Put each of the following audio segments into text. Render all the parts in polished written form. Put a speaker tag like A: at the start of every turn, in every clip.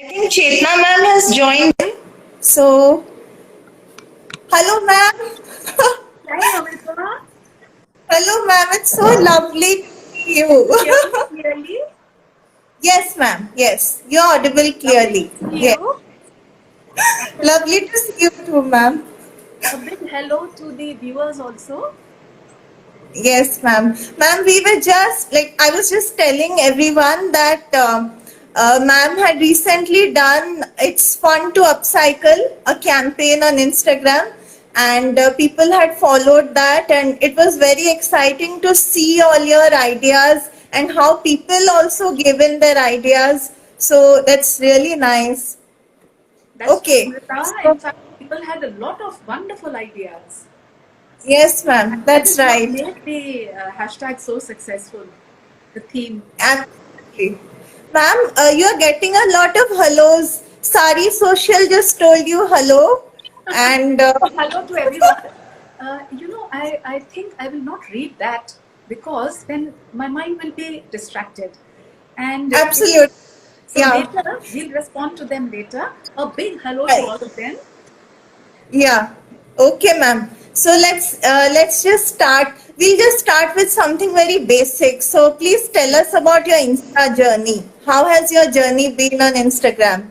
A: I think Chetna Ma'am has joined in. So, hello ma'am.
B: Hi, Amrita.
A: Hello ma'am, it's so lovely to see
B: Can you
A: you.
B: hear me clearly?
A: Yes ma'am, yes. You're audible
B: Lovely to
A: clearly.
B: see
A: Yes.
B: you.
A: Lovely to see you too ma'am.
B: A big hello to the viewers also.
A: Yes ma'am. Ma'am, we were just like, I was just telling everyone that ma'am had recently done It's Fun to Upcycle, a campaign on Instagram, and people had followed that, and it was very exciting to see all your ideas and how people also give in their ideas. So that's really nice.
B: That's true,
A: Okay.
B: Amrita. In
A: So,
B: fact, people had a lot of wonderful ideas.
A: yes,
B: And
A: ma'am.
B: that
A: That's
B: is what
A: right.
B: made the hashtag so successful, the theme.
A: Absolutely. Ma'am, you're getting a lot of hellos. Sari Social just told you hello. And
B: Hello to everyone. I think I will not read that because then my mind will be distracted. And
A: absolutely.
B: so
A: Yeah.
B: later, we'll respond to them later. A big hello to
A: Right.
B: all of them.
A: Yeah. Okay, ma'am. So let's just start. We'll just start with something very basic. So please tell us about your Insta journey. How has your journey been on Instagram?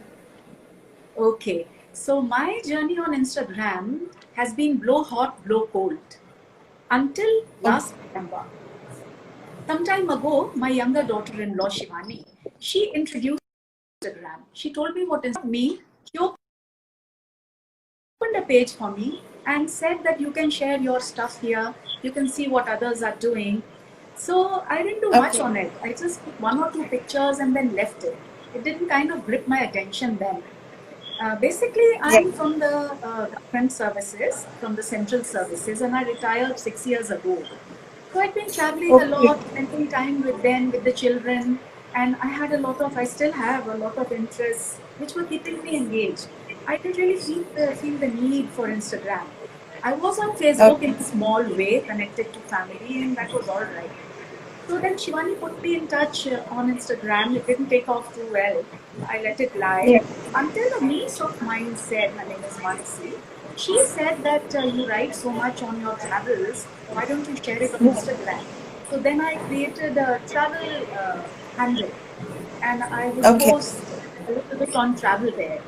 B: Okay, so my journey on Instagram has been blow hot, blow cold until
A: Oh,
B: last September. Some time ago, my younger daughter in law, Shivani, she introduced Instagram. She told me what is me. She opened a page for me and said that you can share your stuff here, you can see what others are doing. So I didn't do much
A: okay.
B: on it. I just put one or two pictures and then left it. It didn't kind of grip my attention then. Basically,
A: Yeah.
B: I'm from the government services, from the central services, and I retired 6 years ago. So I've been traveling a
A: Okay.
B: lot, spending time with them, with the children, and I still have a lot of interests which were keeping me engaged. I didn't really feel the need for Instagram. I was on Facebook in
A: Okay.
B: a small way, connected to family, and that was all right. So then Shivani put me in touch on Instagram. It didn't take off too well. I let it lie.
A: Yeah.
B: Until a niece of mine said, her name is Manasi, she said that you write so much on your travels, why don't you share it on Instagram? So then I created a travel handle and I would
A: Okay.
B: post a little bit on travel there.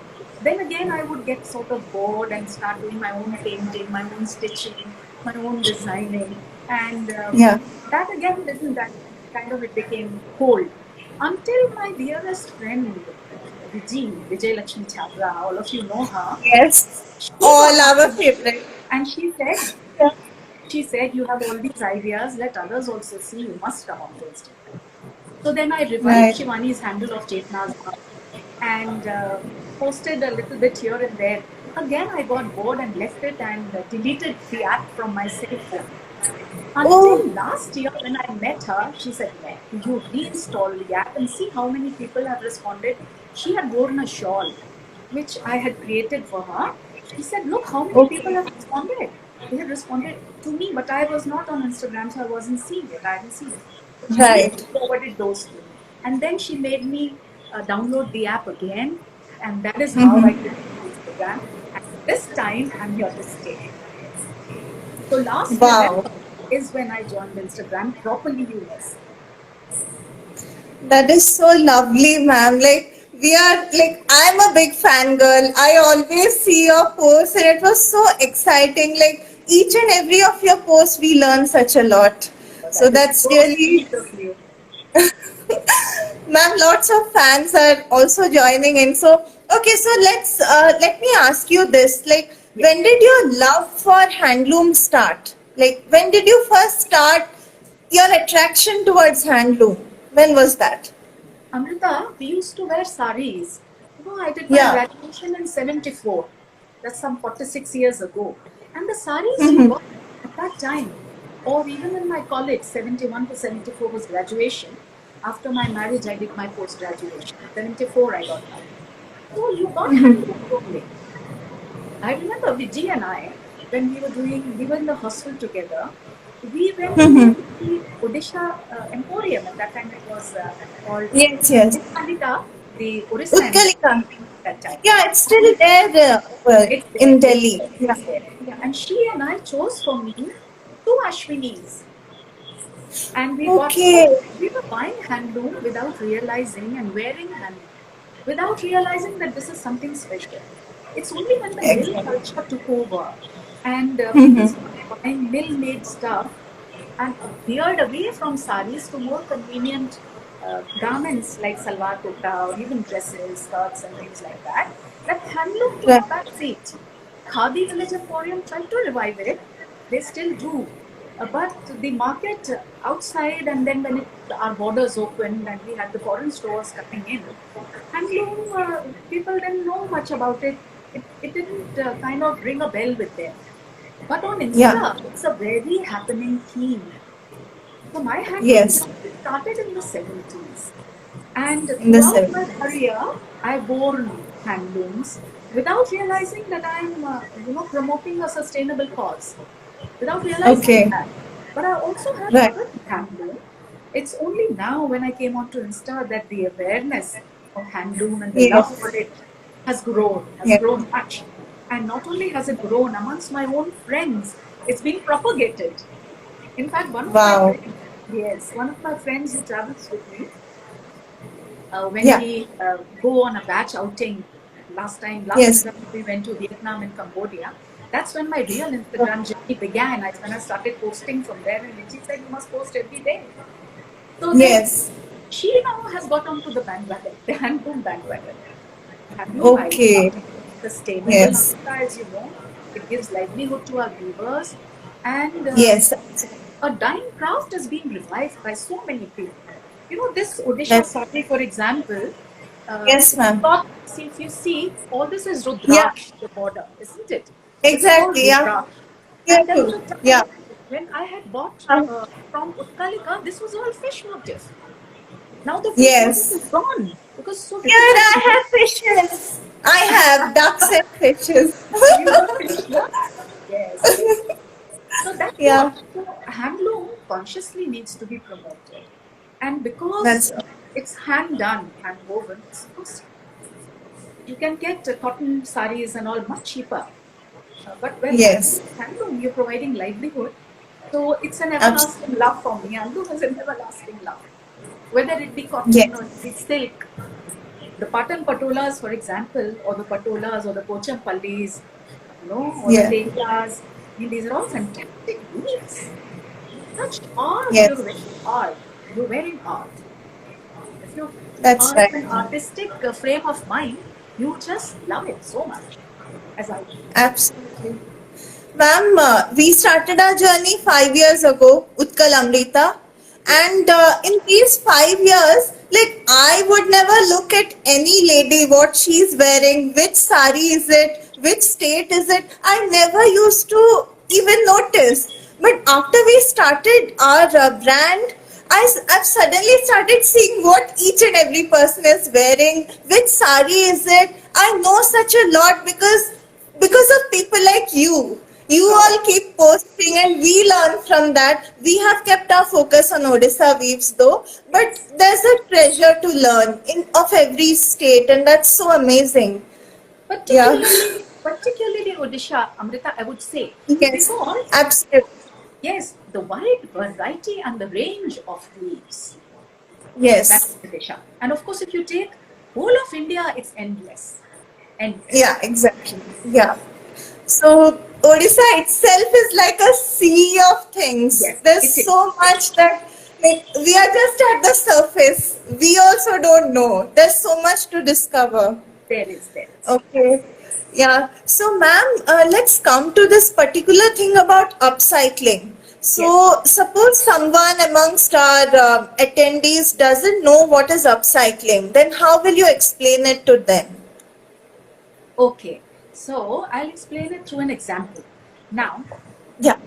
B: Then again, I would get sort of bored and start doing my own painting, my own stitching, my own designing, and
A: Yeah.
B: that again didn't that kind of it became cold until my dearest friend Vijay Lakshmi Chhabra, all of you know her.
A: Yes.
B: She
A: All
B: got on
A: our
B: to me
A: favorite.
B: and
A: Yeah.
B: she said, you have all these ideas, let others also see, you must come on to Instagram. So then I revived
A: Right.
B: Shivani's handle of Chetna's Ma'am and posted a little bit here and there. Again, I got bored and left it and deleted the app from my cell phone.
A: Oh,
B: Until last year, when I met her, she said, you reinstall the app and see how many people have responded. She had worn a shawl, which I had created for her. She said, look, how many people
A: okay.
B: have responded. They had responded to me, but I was not on Instagram, so I wasn't seeing it. I hadn't seen it. She
A: Right.
B: forwarded those to me. And then she made me download the app again. And that is how I came to Instagram. And this time, I'm here to stay. So last
A: Wow.
B: November is when I joined Instagram properly US.
A: That is so lovely, ma'am. Like, we are, like, I'm a big fan girl. I always see your posts, and it was so exciting. Like, each and every of your posts, we learn such a lot.
B: So
A: So
B: that is
A: that's
B: so
A: really,
B: sweet of you.
A: ma'am, lots of fans are also joining in. So, okay, so let me ask you this. Like,
B: Yeah.
A: when did your love for handloom start? Like, when did you first start your attraction towards handloom? When was that?
B: Amrita, we used to wear saris. I did my
A: Yeah.
B: graduation in 74. That's some 46 years ago. And the saris you got at that time, or even in my college, 71 to 74 was graduation. After my marriage, I did my post graduation. 74, I got married. So you got handloom clothing. I remember Vijay and I, when we were in the hostel together, we went to the Odisha Emporium. At that time it was called
A: Yes, yes.
B: Pandita. the Orissa
A: Utkalika.
B: that time.
A: Yeah, it's still there
B: It's there,
A: in Delhi. Yeah.
B: it's there. Yeah. And she and I chose for me two Ashwinis. And
A: Okay.
B: we were buying handloom without realizing and wearing handloom without realizing that this is something special. It's only when the mill
A: Exactly.
B: culture took over and people
A: Mm-hmm.
B: started buying mill made stuff and veered away from saris to more convenient garments like salwar kurta or even dresses, skirts, and things like that, that handloom took
A: Right.
B: a back seat. Khadi Village Emporium tried to revive it. They still do. But the market outside, and then when our borders opened and we had the foreign stores coming in, handloom, people didn't know much about it. It didn't kind of ring a bell with them. But on
A: Yeah.
B: Insta, it's a very happening theme. So my handloom
A: Yes.
B: journey started in the 70s. And
A: In the
B: throughout my
A: 70s.
B: career, I've worn handlooms without realizing that I'm, promoting a sustainable cause. Without realizing
A: Okay.
B: that. But I also have
A: Right.
B: mother in handloom. It's only now when I came onto Insta that the awareness of handloom and the love for
A: Yes.
B: it has
A: Yes.
B: grown much. And not only has it grown amongst my own friends, it's being propagated. In fact,
A: Wow.
B: one of my friends who travels with me, when
A: Yeah.
B: we go on a batch outing, last
A: Yes.
B: winter we went to Vietnam and Cambodia. That's when my real Instagram journey began. When I started posting from there, and she said, "You must post every day." So then
A: Yes.
B: she now has got onto the bandwagon, the handloom bandwagon. Handloom, I
A: Okay.
B: love. Sustainable,
A: Yes.
B: Amrita, as you know, it gives livelihood to our weavers, and
A: Yes.
B: a dying craft is being revived by so many people. This Odisha
A: That,
B: saree, for example,
A: yes, ma'am.
B: if you see, all this is
A: Yeah.
B: Rudraksh, the border, isn't it? This is all
A: Exactly. Yeah.
B: Rudraksh. And there was
A: Careful.
B: a
A: Yeah.
B: time when I had bought
A: Um,
B: from Utkalika, this was all fish motif. Now the fish motif
A: yes.
B: is gone because it's so
A: Here
B: difficult
A: I
B: to get.
A: have fishes. I have ducks and fishes.
B: You have fish, yeah? Yes. So that's
A: Yeah.
B: what handloom consciously needs to be promoted. And because
A: That's
B: it's hand done, hand woven, it's cost. You can get cotton saris and all much cheaper. But when
A: yes.
B: handloom, you're providing livelihood. So it's an
A: Absolutely.
B: everlasting love for me. Handloom is an everlasting love. Whether it be cotton or
A: Yes.
B: it be silk, the patan patolas, for example, or the patolas or the pochampallis, or the
A: Yeah.
B: tehlas. I mean, these are all fantastic weaves. Such art, you're
A: Yes.
B: wearing art. You're wearing art. If you
A: That's
B: are of
A: right.
B: an artistic frame of mind, you just love it so much, as I do.
A: Absolutely. Ma'am, we started our journey 5 years ago, Utkal Amrita.
B: Yes.
A: And in these 5 years, like I would never look at any lady, what she's wearing, which sari is it, which state is it. I never used to even notice. But after we started our brand, I've suddenly started seeing what each and every person is wearing, which sari is it. I know such a lot because of people like you. You all
B: Oh,
A: keep posting and we learn from that. We have kept our focus on Odisha weaves though, but
B: yes.
A: there's a treasure to learn in of every state and that's so amazing. Yeah.
B: Particularly Odisha, Amrita, I would say,
A: Yes.
B: because
A: Absolutely.
B: yes, the wide variety and the range of weaves. That's
A: Yes.
B: Odisha. And of course, if you take whole of India, it's endless. Endless.
A: Yeah, exactly. Yeah. So Odisha itself is like a sea of things.
B: Yes,
A: There's
B: it is.
A: so much that like we are just at the surface. We also don't know. There's so much to discover.
B: There is, there is.
A: Okay. Yeah. So, ma'am, let's come to this particular thing about upcycling.
B: Yes.
A: So, suppose someone amongst our attendees doesn't know what is upcycling, then how will you explain it to them?
B: Okay. So I'll explain it through an example. Now,
A: Yeah,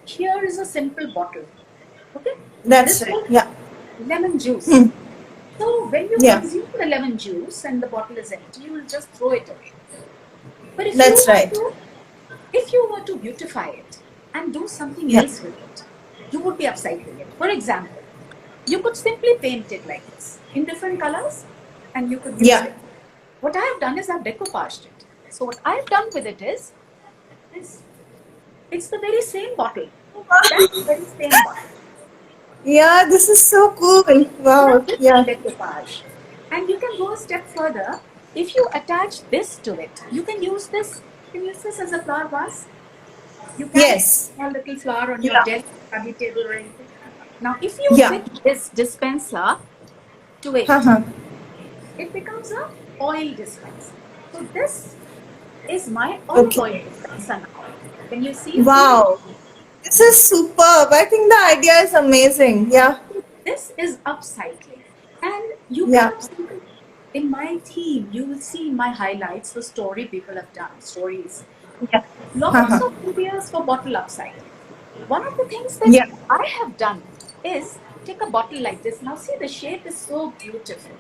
B: here is a simple bottle. Okay.
A: that's
B: This
A: right.
B: was
A: Yeah.
B: lemon
A: Hmm.
B: juice. So when you
A: Yeah,
B: consume the lemon juice and the bottle is empty, you will just throw it away. But
A: that's right.
B: if you were to beautify it and do something
A: Yeah.
B: else with it, you would be upcycling it. For example, you could simply paint it like this in different colors. and you could use
A: Yeah.
B: it. What I have done is I've decoupaged it. So what I've done with it is this. It's the very same bottle. That very same bottle.
A: Yeah, this is so cool.
B: Now
A: Wow.
B: this is
A: Yeah.
B: decoupage. And you can go a step further. If you attach this to it, you can use this. You can use this as a flower vase. You can
A: Yes.
B: a little flower on your
A: Yeah.
B: desk, study table, or anything. Now, if you
A: Yeah.
B: fit this dispenser to it,
A: Haha.
B: it becomes a oil dispenser. So this is my olive
A: Okay.
B: oil dispenser now. Can you see? See,
A: Wow. This is superb. I think the idea is amazing. Yeah.
B: this is upcycling, and you can
A: Yeah.
B: upcycle. In my team, you will see in my highlights the story people have done. Stories,
A: Yeah.
B: lots
A: Haha.
B: of ideas for bottle upcycling. One of the things that
A: Yeah.
B: I have done is take a bottle like this. Now, see, the shape is so beautiful.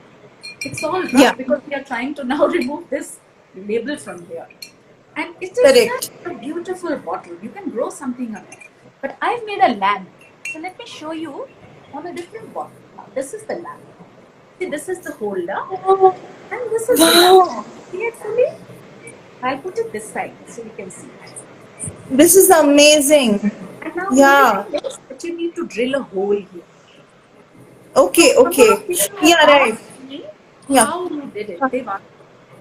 B: It's all
A: Yeah.
B: rough because we are trying to now remove this label from here. And it is such
A: Correct.
B: a beautiful bottle. You can grow something on it. But I've made a lamp. So let me show you on a different bottle. Now, this is the lamp. See, this is the holder,
A: Oh,
B: and this is the lamp.
A: wow.
B: See it fully? I'll put it this side so you can see it.
A: This is amazing.
B: And now the only
A: Yeah.
B: thing is that you need to drill a hole here. So
A: Okay.
B: a couple
A: Okay.
B: of people have
A: Yeah. Right.
B: asked me
A: Yeah.
B: how you did it. They've asked.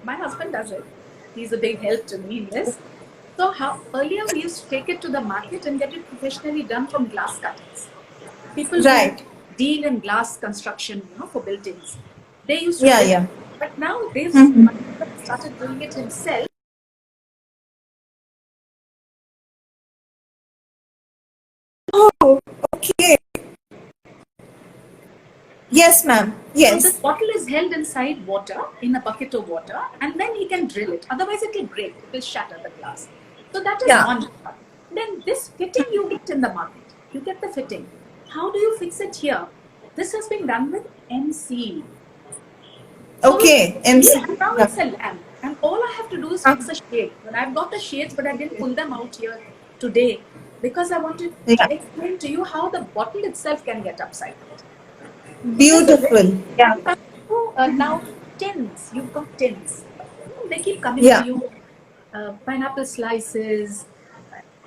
B: My husband does it. He's a big help to me in this. So how earlier we used to take it to the market and get it professionally done from glass cutters. People who
A: Right.
B: deal in glass construction, for buildings, they used to
A: Yeah.
B: do it.
A: Yeah.
B: But now they've
A: Mhm.
B: started doing it himself.
A: Oh. Okay. Yes, ma'am.
B: So this
A: Yes.
B: bottle is held inside water, in a bucket of water, and then he can drill it. Otherwise, it will break, it will shatter the glass. So that is
A: Yeah.
B: one part. Then this fitting you get in the market. You get the fitting. How do you fix it here? This has been done with MC. So
A: Okay.
B: see,
A: MC.
B: and now
A: Yeah.
B: it's a lamp. And all I have to do is fix a shade. Well, I've got the shades, but I didn't pull them out here today because I wanted
A: Yeah.
B: to explain to you how the bottle itself can get upcycled. So this is it.
A: Beautiful. Yeah.
B: And coming to now tins, you've got tins. They keep coming to
A: Yeah.
B: you. Pineapple slices.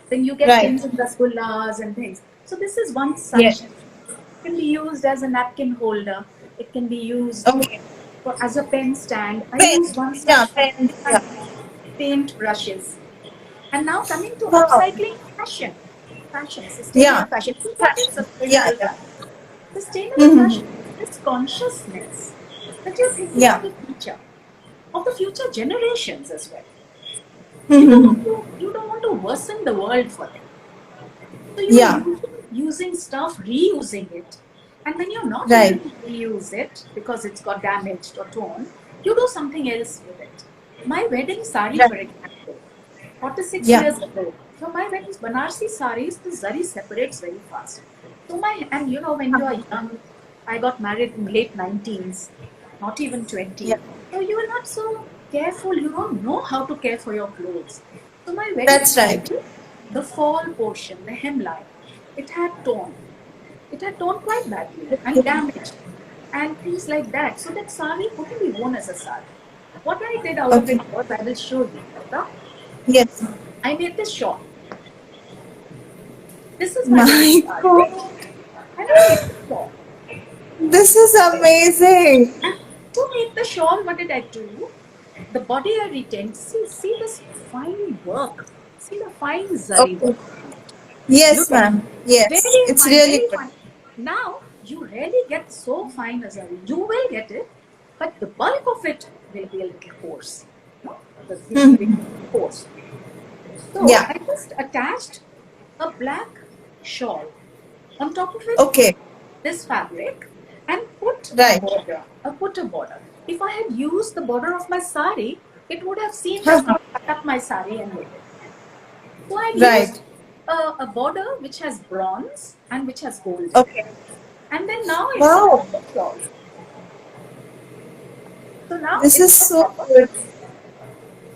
B: Then you get
A: Right.
B: tins in rasgullas and things. So this is one
A: Yes.
B: such. It can be used as a napkin holder. It can be used
A: Okay.
B: as a pen stand. I
A: Pen.
B: use one
A: Yeah.
B: such for
A: Pen. Yeah.
B: paint brushes. And now coming to
A: Wow.
B: upcycling fashion, sustainable
A: Yeah.
B: fashion. What is
A: Fashion. Yeah.
B: sustainable
A: Yeah.
B: fashion? Sustainable
A: Mm-hmm.
B: fashion is consciousness that you're thinking
A: Yeah.
B: of the future generations as well.
A: Mm-hmm.
B: You don't want to worsen the world for them. So you're
A: Yeah.
B: using stuff, reusing it, and when you're not able
A: Right.
B: to reuse it because it's got damaged or torn, you do something else with it. My wedding sari,
A: Right.
B: for example, 46
A: Yeah.
B: years ago. So my wedding Banarasi saris, the zari separates very fast. So and when you are young, I got married in late 19s, not even
A: Yeah.
B: 20. So you are not so careful. You don't know how to care for your clothes. So my wedding
A: That's right.
B: sari, the fall portion, the hemline, it had torn. It had torn quite badly and damaged and things like that. So that sari couldn't be worn as a sari. What I did out of
A: Okay.
B: it was, I will show you. Okay?
A: Yes.
B: I made this shawl. This is my wedding
A: My
B: sari.
A: God.
B: And I made the shawl.
A: This is amazing.
B: And to make the shawl, what did I do? The body I retained. See this fine work. See the fine zari
A: Okay.
B: work.
A: Yes,
B: Look at it.
A: ma'am. Yes.
B: Very
A: It's
B: fine,
A: really
B: very
A: good.
B: fine. Now, you rarely get so fine a zari. You will get it, but the bulk of it will be a little coarse. No? It will be coarse. So,
A: Yeah.
B: I just attached a black shawl on top of it,
A: Okay.
B: this fabric, and put a
A: Right.
B: border. Put a border. If I had used the border of my sari, it would have seemed as though
A: Haha.
B: I cut up my sari and made it. So I've used
A: Right.
B: a border which has bronze and which has gold in it.
A: Okay.
B: And then now it's a
A: Wow.
B: proper shawl. So now
A: This
B: it's
A: is
B: a
A: so
B: proper.
A: good.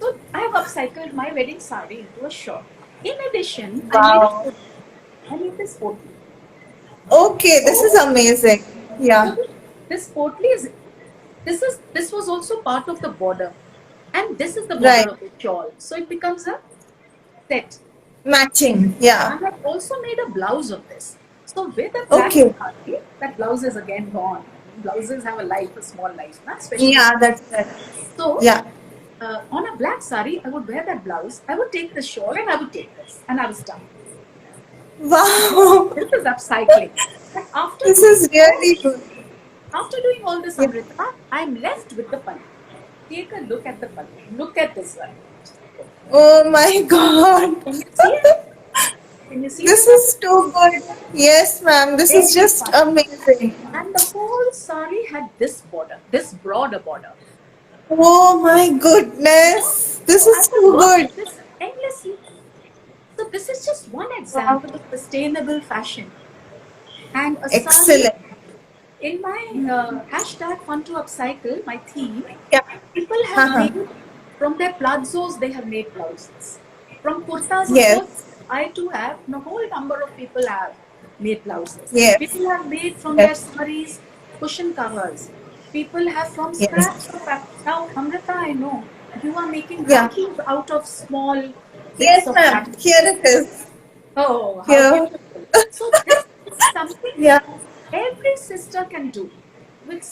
B: So I have upcycled my wedding sari into a shawl. In addition,
A: Wow.
B: I made this potli.
A: Okay. This is
B: So,
A: amazing.
B: so
A: Yeah.
B: this potli is this was also part of the border, and this is the border
A: Right.
B: of the shawl. So it becomes a set.
A: Matching. Yeah.
B: And I've also made a blouse of this. So with a black
A: Okay.
B: saree, that blouse is again gone. Blouses have a life, a small life, not especially.
A: Yeah, that's it.
B: So
A: Yeah.
B: on a black saree, I would wear that blouse. I would take the shawl and I would take this, and I was done.
A: Wow.
B: This is upcycling. And
A: This is really good.
B: after doing all this,
A: Yeah.
B: Amrita, I'm left with the pallu. Take a look at the pallu. Look at this one.
A: Oh my God.
B: Can you see it? Can you see
A: This
B: the
A: is too good. Yes, ma'am. This is
B: very
A: just
B: fun?
A: amazing.
B: And the whole saree had this border, this broader border.
A: Oh my goodness. This
B: So I
A: is
B: could
A: too
B: work
A: good.
B: with this endlessly. So this is just one
A: Wow.
B: example of sustainable fashion. And a saree,
A: Excellent.
B: in my hashtag fun to upcycle, my theme,
A: Yeah.
B: people have
A: Uh-huh.
B: made, from their plazos, they have made blouses. From kurtas, of
A: Yes.
B: course, I too have, and a whole number of people have made blouses.
A: Yes.
B: People have made from their
A: Yes.
B: sarees cushion covers. People have from
A: Yes.
B: scraps of fabric. Now, Amrita, I know you are making
A: Yeah.
B: rakis out of small bits
A: Yes,
B: of
A: ma'am.
B: fabric.
A: Here it is.
B: Oh, how
A: Here.
B: beautiful. So this is something
A: Yeah.
B: every sister can do with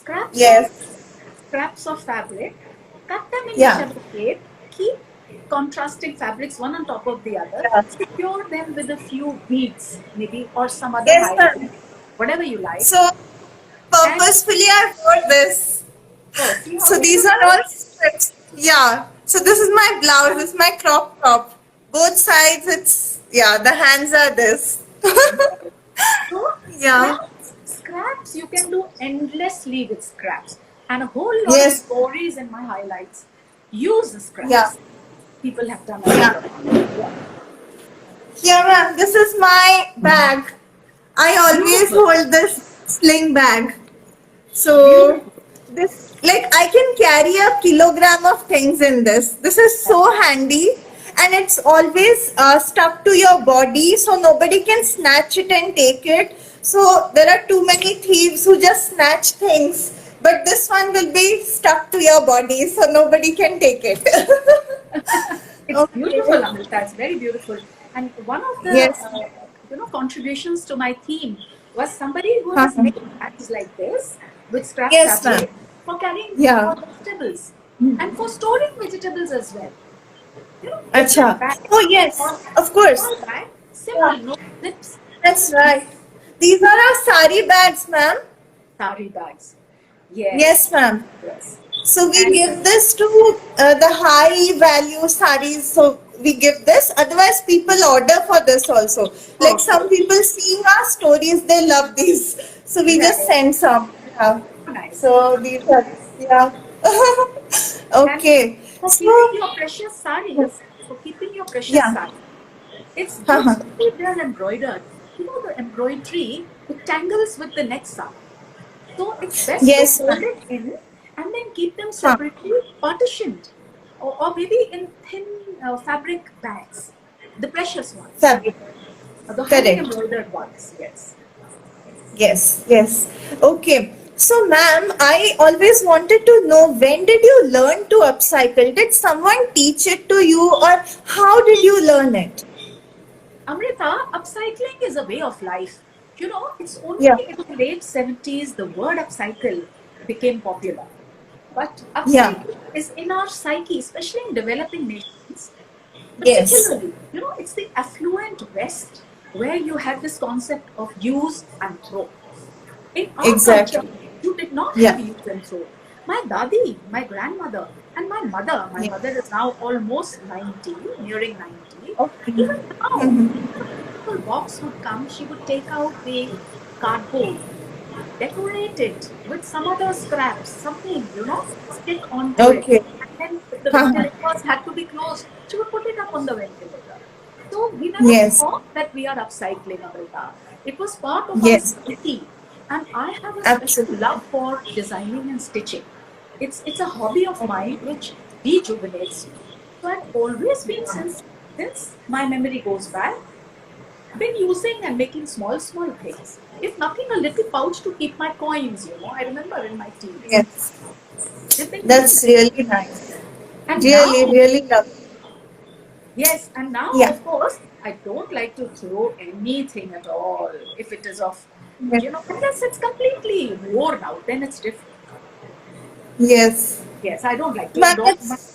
A: Yes.
B: scraps of fabric, cut them in
A: Yeah.
B: whichever shape, keep contrasting fabrics one on top of the other,
A: Yeah.
B: secure them with a few beads, maybe, or some other
A: Yes,
B: highlight,
A: ma'am.
B: whatever you like.
A: So
B: And
A: purposefully I wrote this.
B: oh, see how
A: So these are
B: beautiful?
A: all strips. Yeah. So this is my blouse. This is my crop top. Both sides, it's yeah. The hands are this.
B: So
A: Yeah.
B: scraps, you can do endlessly with scraps, and a whole lot of
A: Yes.
B: stories in my highlights. Use the
A: Yeah.
B: scraps. People have done a lot
A: Yeah.
B: of it. Yeah.
A: Here, ma'am. This is my bag. I always
B: Beautiful.
A: hold this sling bag. So
B: Beautiful.
A: this, like, I can carry a kilogram of things in this. This is so handy, and it's always stuck to your body, so nobody can snatch it and take it. So there are too many thieves who just snatch things, but this one will be stuck to your body, so nobody can take it.
B: It's beautiful,
A: Okay.
B: Amrita. It's very beautiful. And one of the
A: Yes.
B: contributions to my theme was somebody who has
A: Uh-huh.
B: made bags like this with scrap
A: Yes, ma'am.
B: fabric for carrying
A: Yeah.
B: for vegetables and for storing vegetables as well.
A: Acha.
B: Different bags.
A: Oh yes,
B: Or
A: of course.
B: small bag, simple,
A: Yeah.
B: no zips,
A: That's right. These are our sari bags, ma'am.
B: sari bags. Yes.
A: Yes, ma'am.
B: Yes.
A: So we
B: And
A: give this to the high value saris. So we give this. Otherwise, people order for this also. Like some people seeing our stories, they love these. So we just
B: Right.
A: send some. Yeah.
B: Nice.
A: So these are yeah. Okay.
B: For
A: So
B: keeping your precious saris, for keeping your precious
A: yeah.
B: saris, it's good if they're embroidered. You know, the embroidery, it tangles with the next sari. So it's best
A: Yes,
B: to hold
A: ma'am.
B: it in and then keep them separately partitioned, or maybe in thin fabric bags, the precious ones,
A: Fabric.
B: the highly
A: Correct.
B: embroidered ones. Yes.
A: Yes, yes. Okay. So, ma'am, I always wanted to know, when did you learn to upcycle? Did someone teach it to you, or how did you learn it?
B: Amrita, upcycling is a way of life. You know, it's only
A: Yeah.
B: in the late 70s the word upcycle became popular. But
A: Yeah.
B: upcycling is in our psyche, especially in developing nations.
A: Yes.
B: Particularly, you know, it's the affluent West where you had this concept of use and throw. In our
A: Exactly.
B: culture, you did not
A: Yeah.
B: have use and throw. My dadi, my grandmother, and my
A: Yeah.
B: mother is now almost 90, nearing 90.
A: Okay.
B: Even now,
A: Mhm.
B: a little box would come, she would take out the cardboard, decorate it with some other scraps, something, stick onto it.
A: Okay.
B: And then if the
A: Haha.
B: ventilators had to be closed, she would put it up on the ventilator. So we never
A: Yes.
B: thought that we are upcycling, Amrita. It was part of our
A: Yes.
B: psyche. And I have a special
A: Absolutely.
B: love for designing and stitching. It's a hobby of mine which rejuvenates me. So I've always been, since my memory goes back, been using and making small things. If nothing, a little pouch to keep my coins, I remember in my teens.
A: Yes.
B: They've been doing
A: That's
B: that.
A: really nice.
B: And
A: Really,
B: now,
A: really lovely.
B: yes, and now,
A: Yeah.
B: of course, I don't like to throw anything at all. If it is of,
A: Yes.
B: unless it's completely worn out, then it's different.
A: Yes.
B: Yes, I don't like to.
A: Ma'am,
B: And all my,
A: it's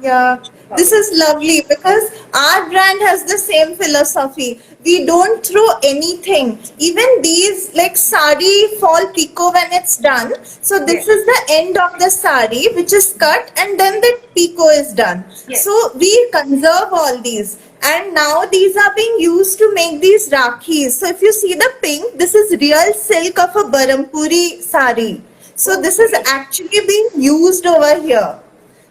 A: Yeah, this
B: sorry.
A: is lovely because our brand has the same philosophy. We don't throw anything. Even these like sari fall pico when it's done. So this
B: Yes,
A: is the end of the sari which is cut and then the pico is done. So
B: yes.
A: we conserve all these. And now these are being used to make these rakhis. So if you see the pink, this is real silk of a Barampuri sari. So this is
B: Okay.
A: actually being used over here.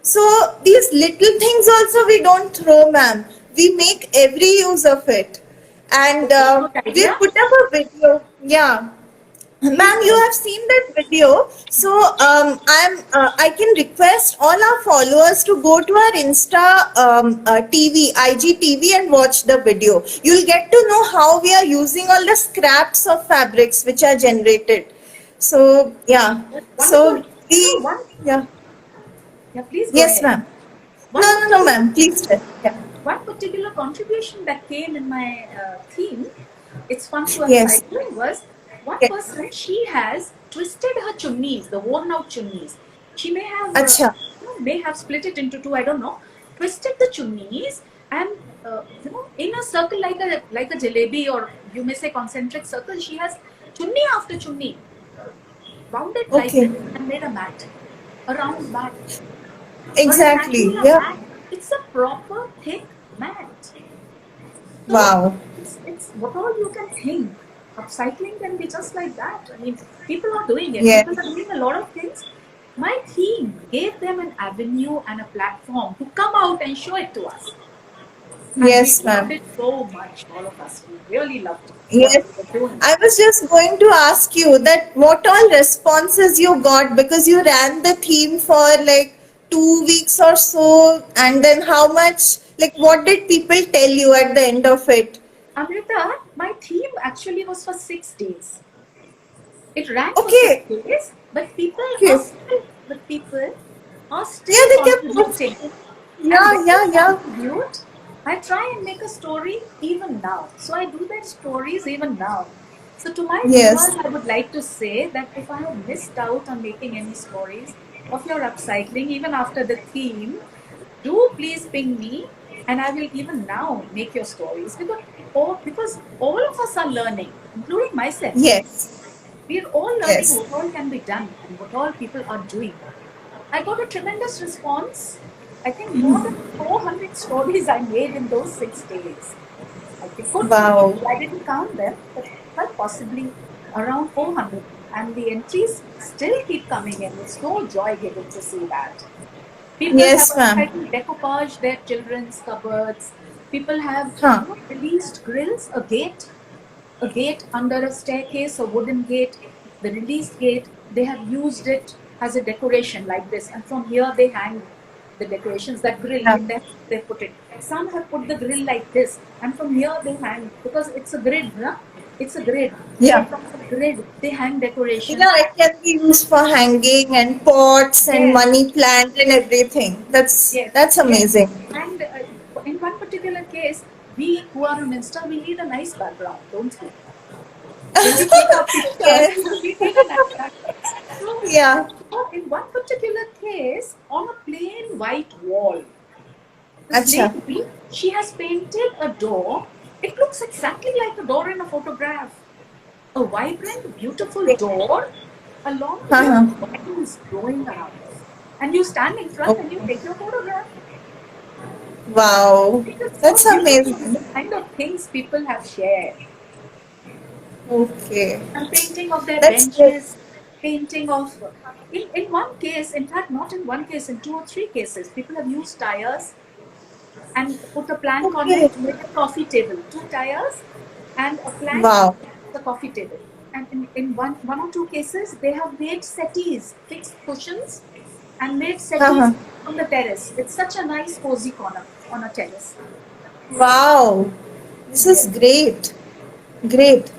A: So these little things also we don't throw, ma'am. We make every use of it, and
B: Okay, good
A: we
B: idea.
A: put up a video. Yeah,
B: Please
A: ma'am,
B: go
A: you
B: ahead.
A: have seen that video. So I can request all our followers to go to our Insta TV, IGTV, and watch the video. You'll get to know how we are using all the scraps of fabrics which are generated. So yeah,
B: That's wonderful.
A: so we
B: One,
A: yeah.
B: yeah, please go
A: Yes,
B: ahead.
A: ma'am.
B: One
A: No,
B: particular
A: ma'am. Please tell. Yeah.
B: one particular contribution that came in my theme, it's fun to
A: Yes.
B: upcycling, was one
A: Yes.
B: person, she has twisted her chunnis, the worn out chunnis. She
A: Acha.
B: may have split it into two, I don't know, twisted the chunnis and in a circle like a jalebi, or you may say concentric circle. She has chunni after chunni wound it like
A: Okay.
B: this and made a mat, a round mat, a
A: Exactly.
B: rectangular
A: Yeah.
B: mat. It's a proper thick mat. So
A: Wow.
B: it's what all you can think. Upcycling can be just like that. I mean, people are doing it.
A: Yes.
B: People are doing a lot of things. My theme gave them an avenue and a platform to come out and show it to us. And we
A: Yes,
B: loved
A: ma'am.
B: it so much, all of us. We really loved what
A: Yes.
B: we were doing.
A: I was just going to ask you that what all responses you got because you ran the theme for like 2 weeks or so, and then how much, like, what did people tell you at the end of it?
B: Amrita, my theme actually was for 6 days. It ran for six
A: Okay.
B: days, but
A: Okay.
B: people are
A: Yeah,
B: still
A: they kept
B: contributing.
A: posting.
B: And when
A: Yeah,
B: they
A: yeah, yeah.
B: contribute, I try and make a story even now. So I do their stories even now. So to my
A: Yes.
B: viewers, I would like to say that if I have missed out on making any stories of your upcycling, even after the theme, do please ping me, and I will even now make your stories, because all of us are learning, including myself.
A: Yes.
B: We're all learning
A: Yes.
B: what all can be done and what all people are doing. I got a tremendous response. I think more than 400 stories I made in those 6 days. I think could be,
A: Wow.
B: I didn't count them, but quite possibly around 400. And the entries still keep coming in. It's so joy giving to see that. People have
A: Yes, ma'am.
B: decoupaged their children's cupboards. People have
A: Huh.
B: released grills, a gate under a staircase, a wooden gate, the released gate. They have used it as a decoration like this, and from here they hang the decorations. That grill,
A: Yeah.
B: in that they put it. Some have put the grill like this, and from here they hang, because it's a grid, huh? It's a grid. So
A: Yeah.
B: from the grid they hang decorations.
A: Yeah, it can be used for hanging and pots and
B: Yes,
A: money plant and everything.
B: yes,
A: That's
B: yes.
A: amazing.
B: And in one particular case, we who are on Insta, we need a nice background, don't we? When we take our pictures,
A: Yes.
B: we need a nice background. So,
A: Yeah.
B: in one particular case, on a plain white wall, this
A: Acha.
B: lady, she has painted a door. It looks exactly like a door in a photograph. A vibrant, beautiful door, along with
A: Uh-huh.
B: vines growing around. And you stand in front and you
A: Okay.
B: take your photograph.
A: Wow.
B: It is
A: That's
B: so beautiful,
A: amazing.
B: the kind of things people have shared.
A: Okay.
B: And painting of their
A: That's good.
B: benches, painting of, in one case, in fact, not in one case, in two or three cases, people have used tires and put a plank on
A: Okay.
B: it to make a coffee table. Two tires and a plank,
A: Wow.
B: the coffee table. And in one or two cases, they have made settees, fixed cushions, and made settees
A: Uh-huh.
B: on the terrace. It's such a nice cozy corner on a terrace.
A: Wow. This is
B: Yes,
A: great. Great.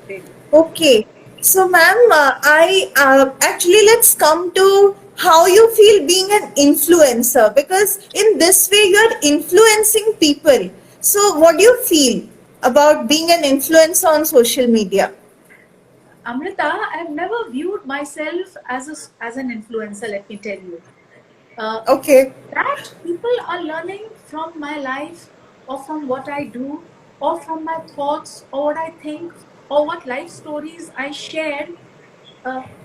B: really.
A: Okay. So, ma'am, I actually let's come to how you feel being an influencer, because in this way you're influencing people. So what do you feel about being an influencer on social media?
B: Amrita, I've never viewed myself as as an influencer, let me tell you. Uh,
A: Okay.
B: that people are learning from my life, or from what I do, or from my thoughts, or what I think, or what life stories I share.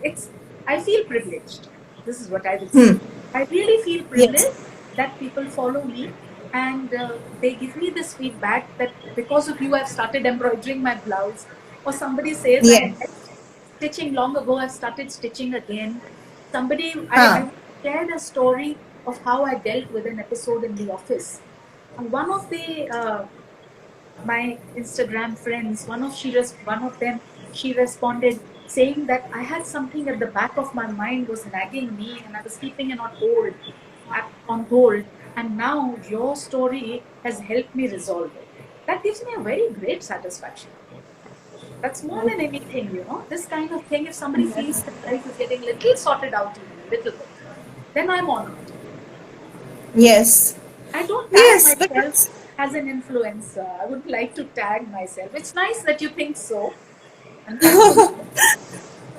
B: It's I feel privileged. This is what I will say. I really feel
A: Yes.
B: privileged that people follow me, and they give me this feedback that because of you, I've started embroidering my blouse, or somebody says I
A: Yes.
B: left stitching long ago, I've started stitching again. Somebody
A: Huh.
B: I shared a story of how I dealt with an episode in the office. And one of the my Instagram friends, one of them, she responded saying that I had something at the back of my mind was nagging me, and I was keeping it on hold, and now your story has helped me resolve it. That gives me a very great satisfaction. That's more than anything, this kind of thing. If somebody feels that life is getting little sorted out, even a little bit, then I'm honored.
A: Yes.
B: I don't tag
A: Yes,
B: myself
A: because
B: as an influencer. I would like to tag myself. It's nice that you think so, and thankful.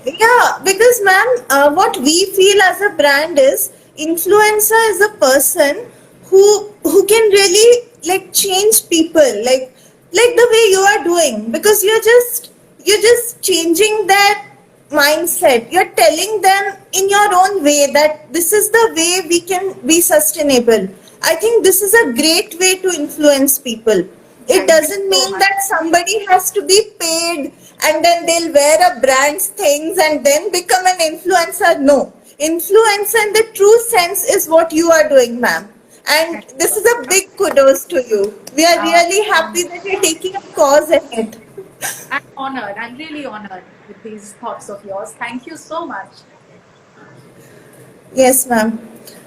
A: yeah, because ma'am, what we feel as a brand is influencer is a person who can really like change people, like the way you are doing, because you're just changing that mindset. You're telling them in your own way that this is the way we can be sustainable. I think this is a great way to influence people. It
B: Thank you
A: doesn't
B: so
A: mean
B: much.
A: that somebody has to be paid and then they'll wear a brand's things and then become an influencer. No. Influencer in the true sense is what you are doing, ma'am. And
B: Thank
A: this
B: you,
A: is a
B: Amrita.
A: big kudos to you. We are
B: Uh,
A: really happy that you're taking a cause ahead.
B: I'm honored. I'm really honored with these thoughts of yours. Thank you so much.
A: Yes, ma'am.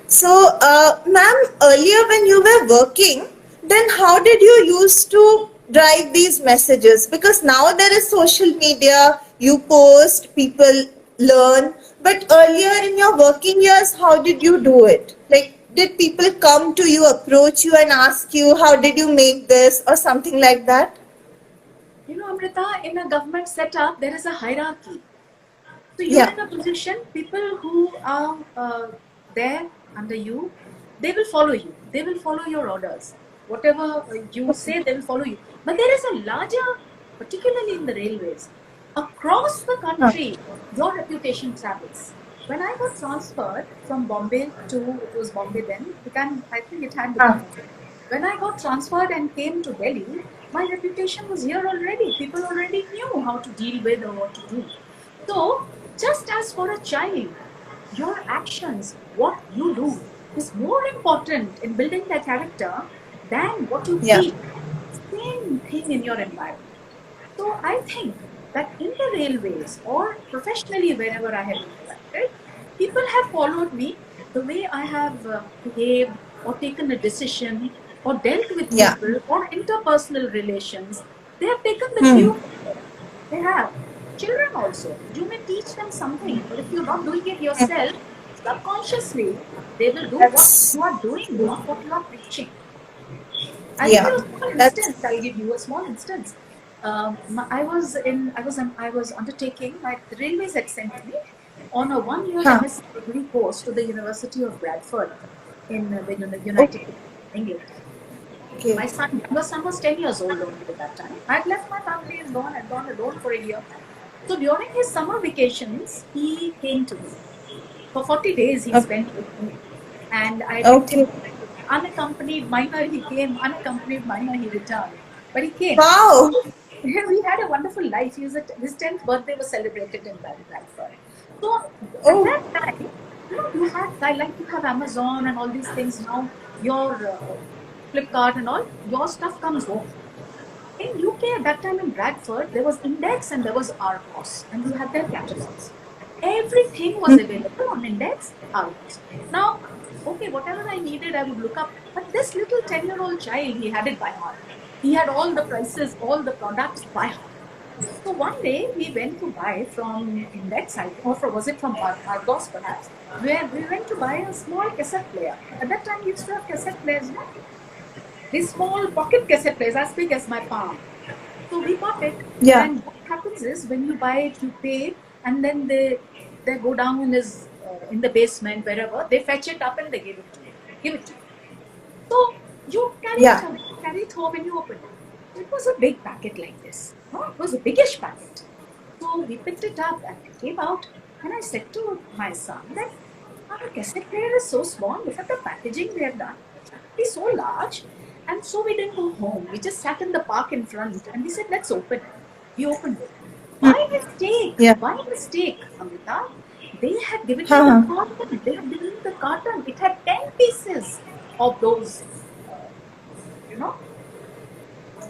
A: So, ma'am, earlier when you were working, then how did you used to drive these messages? Because now there is social media, you post, people learn. But earlier in your working years, how did you do it? Like, did people come to you, approach you, and ask you, how did you make this, or something like that?
B: Amrita, in a government setup, there is a hierarchy. So you're
A: Yeah.
B: in a position, people who are there under you, they will follow you. They will follow your orders. Whatever you say, they will follow you. But there is a larger, particularly in the railways, across the
A: Huh.
B: country, your reputation travels. When I got transferred from Bombay to, it was Bombay then, I think it had
A: Huh.
B: become. When I got transferred and came to Delhi, my reputation was here already. People already knew how to deal with or what to do. So, just as for a child, your actions, what you do, is more important in building their character than what you
A: Yeah.
B: teach. Same thing in your environment. So, I think that in the railways or professionally wherever I have interacted, people have followed me the way I have behaved or taken a decision or dealt with
A: Yeah.
B: people or interpersonal relations. They have taken the
A: Hmm.
B: cue from there. They have. Children also. You may teach them something, but if you're not doing it yourself, subconsciously, they will do what
A: That's,
B: you are doing, not what you are preaching. I'll give you
A: yeah.
B: a small
A: That's,
B: instance. I'll give you a small instance. I was undertaking, the railways had sent me on a 1 year
A: huh.
B: MSc degree course to the University of Bradford in the United
A: Okay.
B: Kingdom, England.
A: Okay.
B: My younger son was 10 years old only at that time. I'd left my family and I'd gone alone for a year. So during his summer vacations, he came to me. For 40 days, he
A: Okay.
B: spent with me. And I picked him
A: Okay.
B: unaccompanied minor. He came, unaccompanied minor, he returned. But he came.
A: Wow.
B: We had a wonderful life. His 10th birthday was celebrated in Bradford. So at
A: Oh.
B: that time, I like to have Amazon and all these things now. Your Flipkart and all, your stuff comes home. In UK at that time in Bradford, there was Index and there was Argos, and we had their catalogs. Everything was available on Index, Argos. Now, okay, whatever I needed, I would look up. But this little 10-year-old child, he had it by heart. He had all the prices, all the products by heart. So one day we went to buy from Index, or was it from Argos perhaps? where we went to buy a small cassette player. At that time, we used to have cassette players, no? These small pocket cassette players, as big as my palm. So we bought it,
A: Yeah.
B: and what happens is when you buy it, you pay, and then they go down in the basement wherever they fetch it up and they give it to you. Give it to you. So you
A: Yeah.
B: carry it home and you open it. It was a big packet like this. No, it was a biggish packet. So we picked it up and it came out, and I said to my son that our cassette player is so small. Look at the packaging they have done. It's so large. And so we didn't go home. We just sat in the park in front and we said, let's open it. We opened it. By
A: Yeah.
B: mistake, Amrita, they had given me the
A: Uh-huh.
B: carton. They had given me the carton. It had 10 pieces of uh, you know,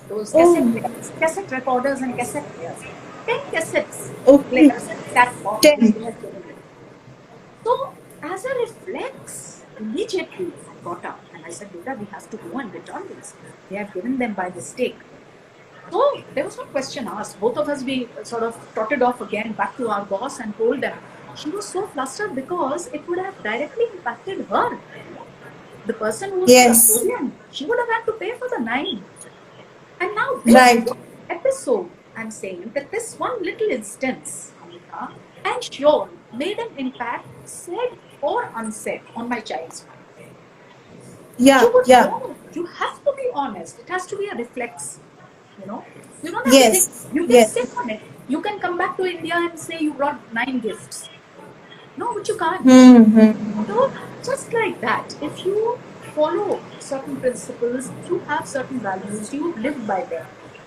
B: those cassette
A: Oh,
B: players, cassette recorders and cassette players. 10 cassettes
A: okay.
B: players in that box which
A: 10.
B: they had given me. So, as a reflex, immediately I got up and I said, Beta, we have to go and return these. They have given them by mistake. So, there was no question asked. Both of us, we sort of trotted off again back to our boss and told them. She was so flustered because it would have directly impacted her. The person who was the
A: Yes.
B: custodian, she would have had to pay for the 9. And now this
A: Right.
B: episode, I'm saying that this one little instance, Amrita, and sure, made an impact, said or unsaid, on my child's mind. You
A: Yeah.
B: would
A: Yeah.
B: know. You have to be honest. It has to be a reflex. You know, you don't have to think.
A: Yes.
B: You can
A: Yes.
B: sit on it. You can come back to India and say you brought 9 gifts. No, but you can't.
A: Mm-hmm.
B: So, just like that, if you follow certain principles, if you have certain values, you live by them.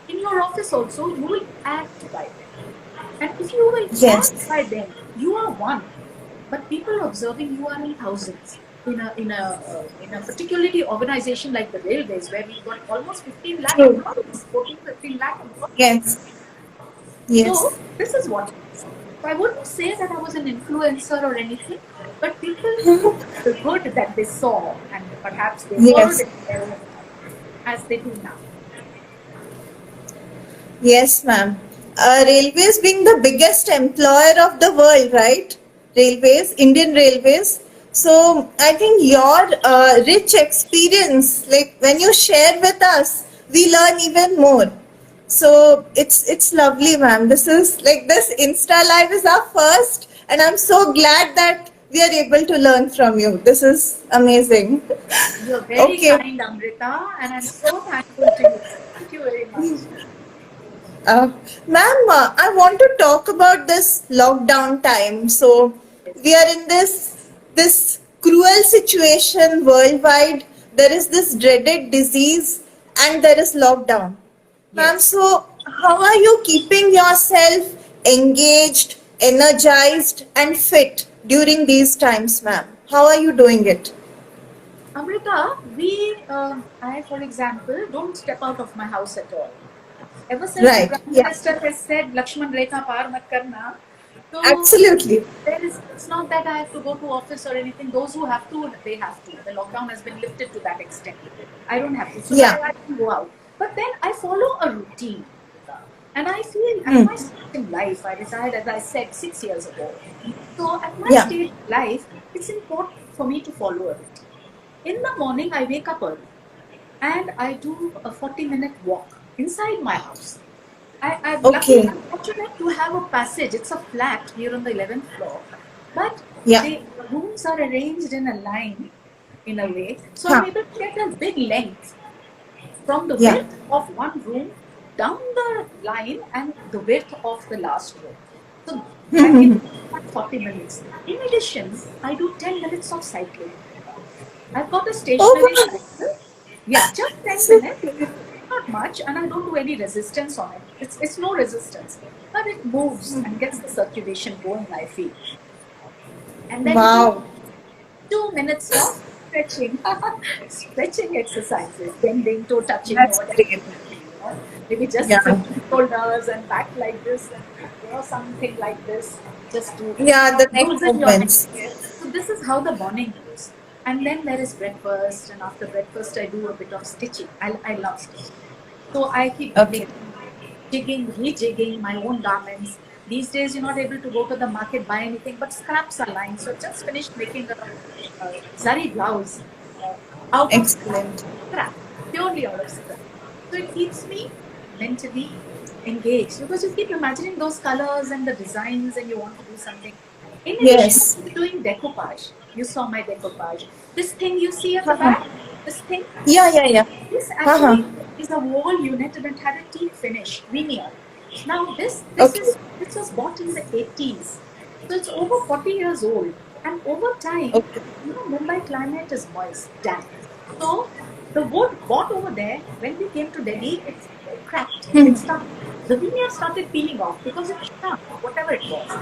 B: In your office also, you will act by them. And if you will act
A: Yes.
B: by them, you are one. But people observing you are in thousands. In a particularly organization like the railways, where we've got almost 15 lakh
A: True.
B: employees, 14, 15 lakh employees.
A: Yes.
B: So
A: Yes.
B: this is what it is. So I wouldn't say that I was an influencer or anything, but people took the good that they saw and perhaps they followed
A: Yes.
B: it in their own life, as they do now.
A: Yes, ma'am. Railways being the biggest employer of the world, right? Railways, Indian Railways. So I think your rich experience, like when you share with us, we learn even more. So it's lovely, ma'am. This is like this Insta Live is our first, and I'm so glad that we are able to learn from you. This is amazing.
B: You're very
A: Okay.
B: kind, Amrita, and I'm so thankful to you. Thank you very much.
A: Uh, Ma'am, I want to talk about this lockdown time. So
B: Yes.
A: we are in this cruel situation worldwide. There is this dreaded disease, and there is lockdown. Ma'am,
B: Yes.
A: so how are you keeping yourself engaged, energized, and fit during these times, ma'am? How are you doing it?
B: Amrita, I, for example, don't step out of my house at all. Ever since the
A: Right.
B: Prime
A: Yeah.
B: Minister has said, Lakshman Rekha Par Mat Karna, so
A: Absolutely.
B: it's not that I have to go to office or anything. Those who have to, they have to. The lockdown has been lifted to that extent. I don't have to. So
A: Yeah.
B: I can go out. But then I follow a routine. And I feel at
A: Hmm.
B: my stage in life, I retired, as I said, 6 years ago. So at my
A: Yeah.
B: stage in life, it's important for me to follow a routine. In the morning, I wake up early and I do a 40-minute walk inside my house. I'm lucky,
A: Okay.
B: I'm fortunate to have a passage. It's a flat here on the 11th floor, but
A: Yeah.
B: the rooms are arranged in a line in a way. So I'm
A: Huh.
B: able to get a big length from the
A: Yeah.
B: width of one room down the line and the width of the last room. So that gives me 40 minutes. In addition, I do 10 minutes of cycling. I've got a
A: Oh
B: stationary
A: my.
B: cycle. Yeah, just 10
A: So,
B: minutes, not much, and I don't do any resistance on it. It's no resistance, but it moves and gets the circulation going, I feel. And then
A: wow.
B: 2 minutes of stretching, stretching exercises, bending, toe touching, or
A: That's
B: whatever.
A: great.
B: Maybe just
A: Yeah.
B: shoulders and back like this, and something like this, just to
A: Yeah, the neck
B: loosen your neck.
A: movements.
B: So this is how the morning goes. And then there is breakfast, and after breakfast I do a bit of stitching. I love stitching. So I keep
A: Okay.
B: making, jigging, rejigging my own garments. These days, you're not able to go to the market, buy anything, but scraps are lying. So just finished making a zari blouse out of
A: Excellent.
B: scrap, purely out of scrap. So it keeps me mentally engaged because you keep imagining those colors and the designs and you want to do something. In addition
A: Yes.
B: to doing decoupage, you saw my decoupage. This thing you see at the
A: Uh-huh.
B: back, this thing,
A: Yeah, yeah, yeah.
B: this
A: Uh-huh.
B: actually is a wall unit and it had a teak finish, veneer. Now
A: Okay.
B: this was bought in the 80s. So it's over 40 years old. And over time,
A: Okay.
B: Mumbai climate is moist, damp. So the wood bought over there, when we came to Delhi, it's cracked. It started, the veneer started peeling off because it shrunk, whatever it was.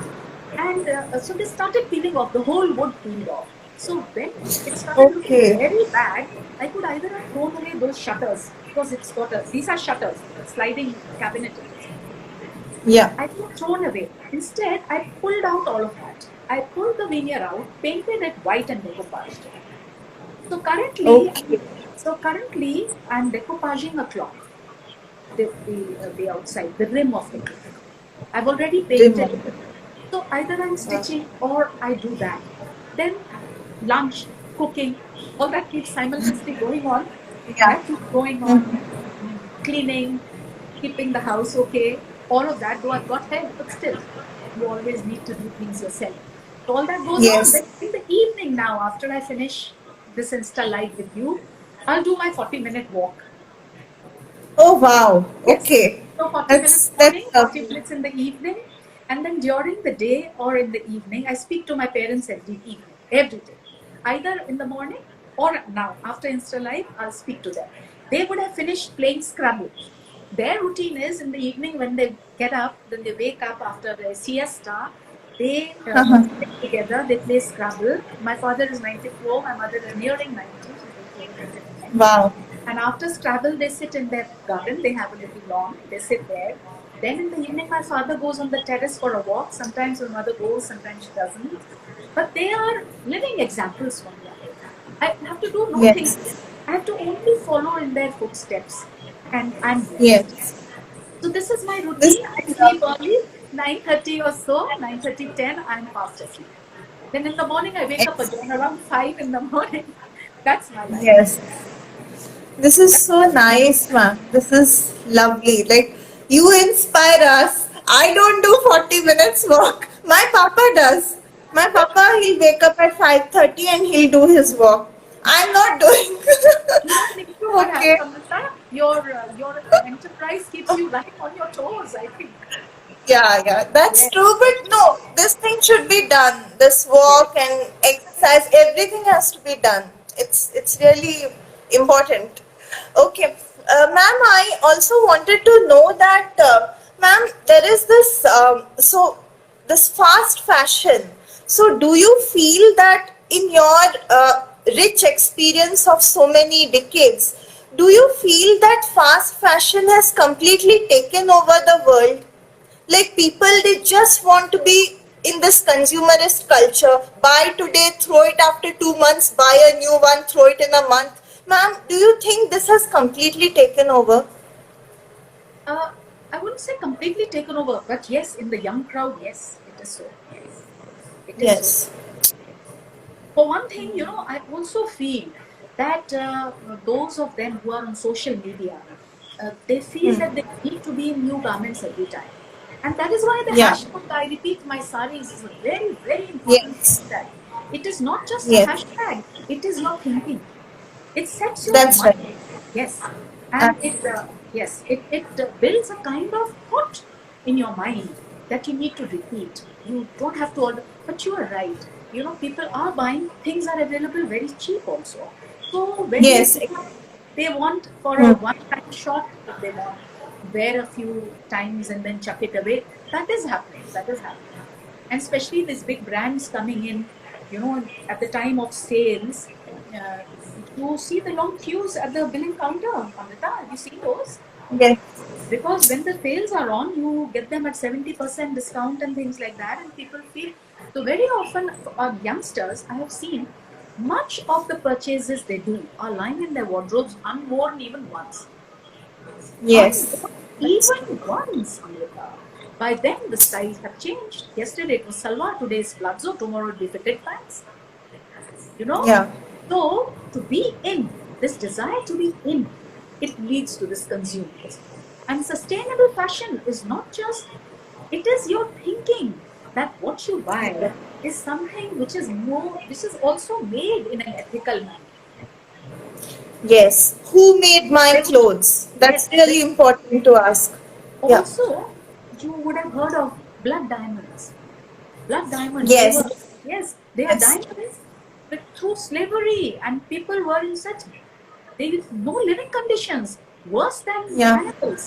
B: And so they started peeling off, the whole wood peeled off. So when it started looking
A: Okay.
B: very bad, I could either have thrown away those shutters because it's got these are shutters, a sliding cabinet it is.
A: Yeah.
B: I could have thrown away. Instead, I pulled out all of that. I pulled the veneer out, painted it white and decoupaged it. So currently,
A: Okay.
B: I'm decoupaging a clock, the outside, the rim of the clock. I've already painted
A: Demo.
B: it. So either I'm stitching or I do that. Then lunch, cooking, all that keeps simultaneously going on.
A: Yeah.
B: That keeps going on. Cleaning, keeping the house okay, all of that. Though I've got help, but still, you always need to do things yourself. So all that goes on.
A: Yes.
B: Then in the evening now, after I finish this Insta live with you, I'll do my 40-minute walk.
A: Oh wow.
B: Yes.
A: Okay.
B: So 40 minutes
A: That's
B: morning, 40
A: lovely.
B: minutes in the evening. And then during the day or in the evening, I speak to my parents every evening, every day. Either in the morning or now, after Insta Live, I'll speak to them. They would have finished playing Scrabble. Their routine is in the evening when they get up, then they wake up after the siesta, they sit together, they play Scrabble. My father is 94, my mother is nearing 90, she's going to 99.
A: Wow.
B: And after Scrabble, they sit in their garden. They have a little lawn. They sit there. Then in the evening, my father goes on the terrace for a walk. Sometimes my mother goes, sometimes she doesn't. But they are living examples for me. I have to do nothing.
A: Yes.
B: I have to only follow in their footsteps. And I'm blessed.
A: Yes.
B: So this is my
A: This
B: routine. I
A: is
B: sleep
A: lovely.
B: early, 9:30 or so, 9:30, 10, I'm fast asleep. Then in the morning, I wake up again around 5 in the morning. That's my life.
A: Yes. This is so nice, ma'am. This is lovely. Like, you inspire us. I don't do 40 minutes walk. My papa does. My papa, he'll wake up at 5:30 and he'll do his walk. I'm not doing.
B: You don't need to, perhaps,
A: Okay.
B: Amrita. Your enterprise keeps you right on your toes, I think.
A: Yeah, yeah, that's
B: Yes,
A: true. But no, this thing should be done. This
B: yes.
A: walk and exercise, everything has to be done. It's really important. Okay, ma'am, I also wanted to know that, ma'am, there is this this fast fashion. So, do you feel that in your rich experience of so many decades, do you feel that fast fashion has completely taken over the world? Like people, they just want to be in this consumerist culture. Buy today, throw it after 2 months, buy a new one, throw it in a month. Ma'am, do you think this has completely taken over?
B: Uh, I wouldn't say completely taken over, but yes, in the young crowd, yes, it is so. It is so.
A: Yes.
B: For one thing, I also feel that those of them who are on social media, they feel that they need to be in new garments every time. And that is why the
A: Yeah.
B: hashtag, I repeat, my sarees is a very, very important
A: Yes.
B: hashtag. It is not just a
A: Yes.
B: hashtag, it is your thinking. It sets your
A: That's
B: mind.
A: right.
B: Yes. And
A: Absolutely.
B: it builds a kind of thought in your mind that you need to repeat. You don't have to order, but you are right. People are buying, things are available very cheap also. So when they
A: Yes.
B: pick up, they want for a one-time shot, if they want, wear a few times and then chuck it away. That is happening. That is happening. And especially these big brands coming in, at the time of sales, uh, you see the long queues at the billing counter. Amrita, have you seen those?
A: Yes.
B: Because when the sales are on, you get them at 70% discount and things like that, and people feel so. Very often, youngsters, I have seen much of the purchases they do are lying in their wardrobes unworn even once.
A: Yes.
B: Unworn even once, Amrita. By then, the styles have changed. Yesterday it was salwar, today is palazzo, tomorrow it will be fitted pants. You know?
A: Yeah.
B: So, to be in, this desire to be in, it leads to this consumerism. And sustainable fashion is not just, it is your thinking that what you buy is something which is more, which is also made in an ethical manner.
A: Yes. Who made my
B: There would,
A: clothes? That's
B: yes,
A: really important to ask. Yeah.
B: also, you would have heard of blood diamonds. Blood diamonds, they
A: Yes.
B: were, yes, they are
A: Yes.
B: diamonds, but through slavery, and people were in such, they no living conditions, worse than
A: Yeah.
B: animals.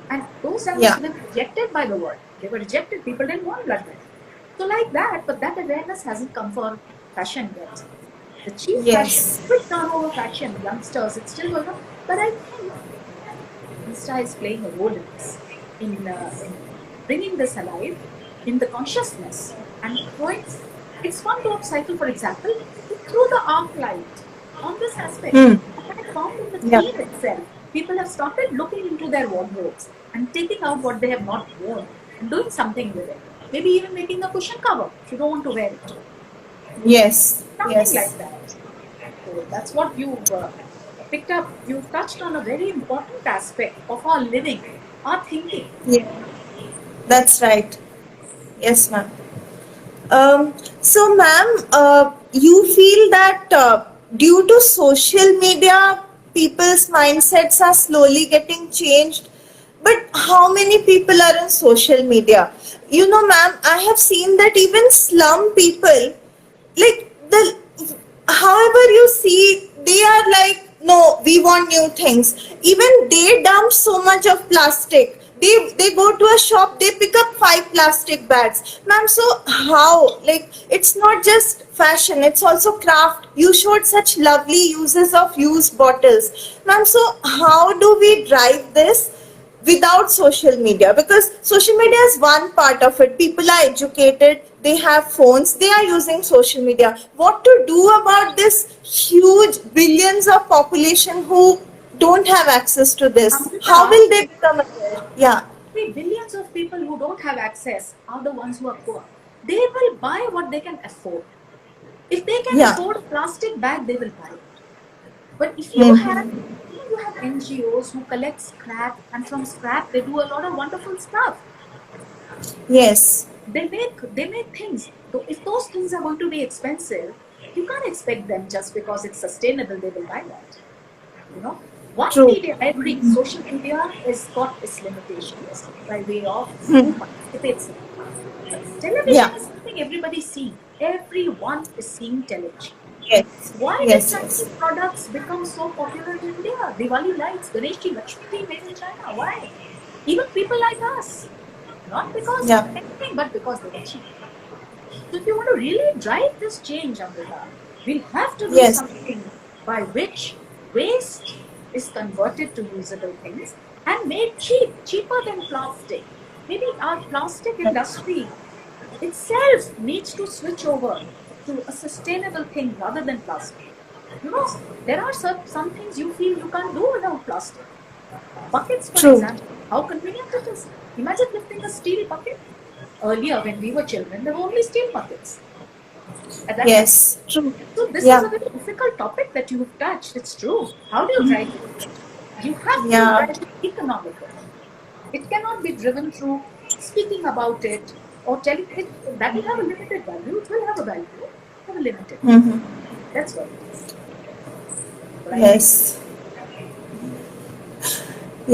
B: And those
A: Yeah.
B: diamonds were rejected by the world. They were rejected. People didn't want blood diamonds. So like that, but that awareness hasn't come for fashion yet. The cheap fashion,
A: Yes.
B: quick turnover fashion, youngsters, it's still going on. But I think Insta is playing a role in this, in bringing this alive, in the consciousness, and throwing. It's fun to upcycle, for example, through the arc light on this aspect.
A: Hmm.
B: I found in the
A: Yeah.
B: theme itself, people have started looking into their wardrobes and taking out what they have not worn and doing something with it. Maybe even making a cushion cover if you don't want to wear it.
A: Yes.
B: Something
A: Yes.
B: like that. So that's what you've picked up. You've touched on a very important aspect of our living, our thinking.
A: Yeah. That's right. Yes, ma'am. So, ma'am, you feel that due to social media, people's mindsets are slowly getting changed. But how many people are on social media? You know, ma'am, I have seen that even slum people, like the, however you see, they are like, no, we want new things. Even they dump so much of plastic. They go to a shop, they pick up 5 plastic bags. Ma'am, so how? Like, it's not just fashion, it's also craft. You showed such lovely uses of used bottles. Ma'am, so how do we drive this without social media? Because social media is one part of it. People are educated, they have phones, they are using social media. What to do about this huge billions of population who don't have access to this? How
B: Amrita,
A: will they become aware? Yeah.
B: the billions of people who don't have access are the ones who are poor. They will buy what they can afford. If they can
A: Yeah.
B: afford a plastic bag, they will buy it. But if you have,
A: Hmm.
B: you have NGOs who collect scrap, and from scrap they do a lot of wonderful stuff.
A: Yes.
B: They make things. So if those things are going to be expensive, you can't expect them just because it's sustainable they will buy that. You know, one
A: True.
B: media, I agree, social media has got its limitations by way of who participates in it. But television
A: Yeah.
B: is something everybody seeing. Everyone is seeing television.
A: Yes.
B: Why did
A: Yes.
B: Chinese
A: Yes.
B: products become so popular in India? Diwali lights, Ganeshi, Lakshmi made in China. Why? Even people like us. Not because of
A: Yeah.
B: anything, but because they were cheap. So if you want to really drive this change, Amrita, we'll have to do
A: Yes.
B: something by which waste is converted to usable things and made cheap, cheaper than plastic. Maybe our plastic industry itself needs to switch over to a sustainable thing rather than plastic. You know, there are some things you feel you can't do without plastic. Buckets, for
A: True.
B: example, how convenient it is. Imagine lifting a steel bucket. Earlier, when we were children, there were only steel buckets at that time.
A: Yes. True.
B: So this is a
A: Yeah.
B: very difficult topic that you have touched. It's true. How do you drive it? You have to
A: Yeah.
B: drive it economically. It cannot be driven through speaking about it or telling it. That will have a limited value. It will have a value, have a limited.
A: Hmm.
B: That's what it is. What I think.
A: Yes.